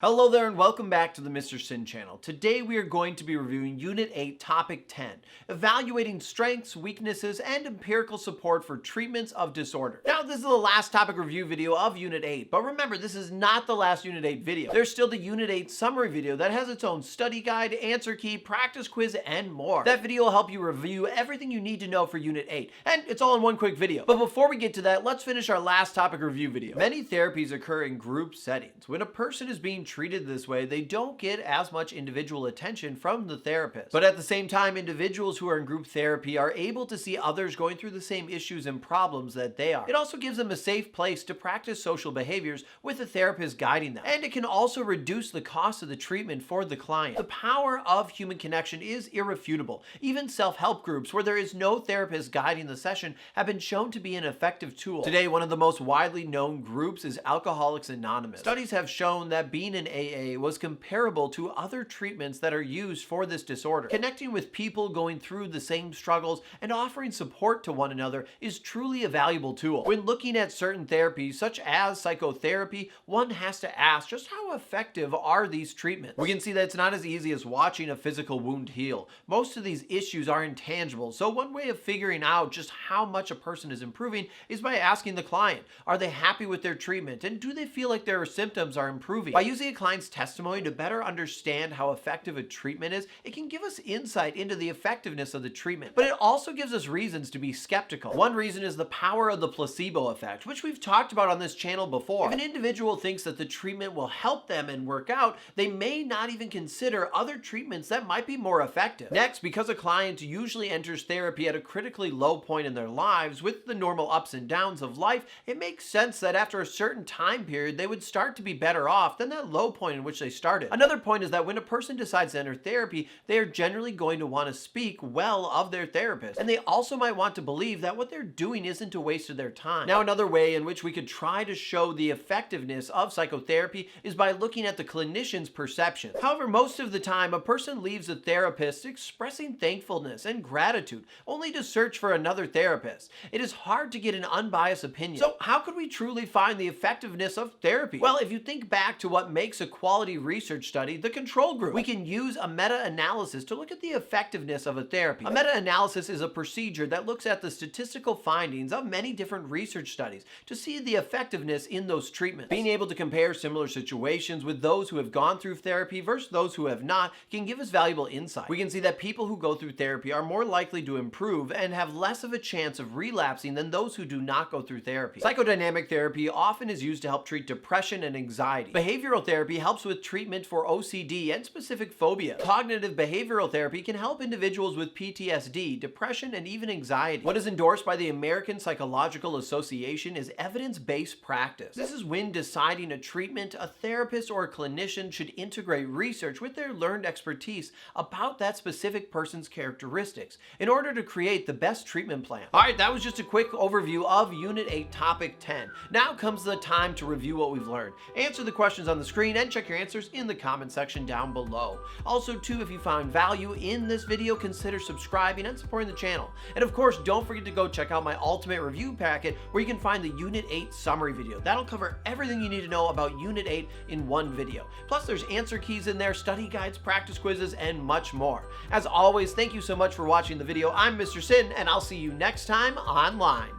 Hello there and welcome back to the Mr. Sinn channel. Today we are going to be reviewing Unit 8, Topic 10, Evaluating Strengths, Weaknesses, and Empirical Support for Treatments of Disorder. Now this is the last topic review video of Unit 8, but remember this is not the last Unit 8 video. There's still the Unit 8 summary video that has its own study guide, answer key, practice quiz, and more. That video will help you review everything you need to know for Unit 8, and it's all in one quick video. But before we get to that, let's finish our last topic review video. Many therapies occur in group settings. When a person is being treated this way, they don't get as much individual attention from the therapist. But at the same time, individuals who are in group therapy are able to see others going through the same issues and problems that they are. It also gives them a safe place to practice social behaviors with a therapist guiding them. And it can also reduce the cost of the treatment for the client. The power of human connection is irrefutable. Even self-help groups where there is no therapist guiding the session have been shown to be an effective tool. Today, one of the most widely known groups is Alcoholics Anonymous. Studies have shown that being in AA was comparable to other treatments that are used for this disorder. Connecting with people going through the same struggles and offering support to one another is truly a valuable tool. When looking at certain therapies, such as psychotherapy, one has to ask just how effective are these treatments? We can see that it's not as easy as watching a physical wound heal. Most of these issues are intangible, so one way of figuring out just how much a person is improving is by asking the client, are they happy with their treatment and do they feel like their symptoms are improving? By using a client's testimony to better understand how effective a treatment is, it can give us insight into the effectiveness of the treatment. But it also gives us reasons to be skeptical. One reason is the power of the placebo effect, which we've talked about on this channel before. If an individual thinks that the treatment will help them and work out, they may not even consider other treatments that might be more effective. Next, because a client usually enters therapy at a critically low point in their lives with the normal ups and downs of life, it makes sense that after a certain time period, they would start to be better off than that low point in which they started. Another point is that when a person decides to enter therapy, they are generally going to want to speak well of their therapist, and they also might want to believe that what they're doing isn't a waste of their time. Now, another way in which we could try to show the effectiveness of psychotherapy is by looking at the clinician's perception. However, most of the time, a person leaves a therapist expressing thankfulness and gratitude, only to search for another therapist. It is hard to get an unbiased opinion. So how could we truly find the effectiveness of therapy? Well, if you think back to what makes a quality research study, the control group, we can use a meta-analysis to look at the effectiveness of a therapy. A meta-analysis is a procedure that looks at the statistical findings of many different research studies to see the effectiveness in those treatments. Being able to compare similar situations with those who have gone through therapy versus those who have not can give us valuable insight. We can see that people who go through therapy are more likely to improve and have less of a chance of relapsing than those who do not go through therapy. Psychodynamic therapy often is used to help treat depression and anxiety. Behavioral therapy helps with treatment for OCD and specific phobia. Cognitive behavioral therapy can help individuals with PTSD, depression, and even anxiety. What is endorsed by the American Psychological Association is evidence-based practice. This is when deciding a treatment, a therapist or a clinician should integrate research with their learned expertise about that specific person's characteristics in order to create the best treatment plan. All right, that was just a quick overview of Unit 8, Topic 10. Now comes the time to review what we've learned. Answer the questions on the screen and check your answers in the comment section down below. Also too, if you found value in this video, consider subscribing and supporting the channel. And of course, don't forget to go check out my ultimate review packet where you can find the Unit 8 summary video. That'll cover everything you need to know about Unit 8 in one video. Plus there's answer keys in there, study guides, practice quizzes, and much more. As always, thank you so much for watching the video. I'm Mr. Sinn, and I'll see you next time online.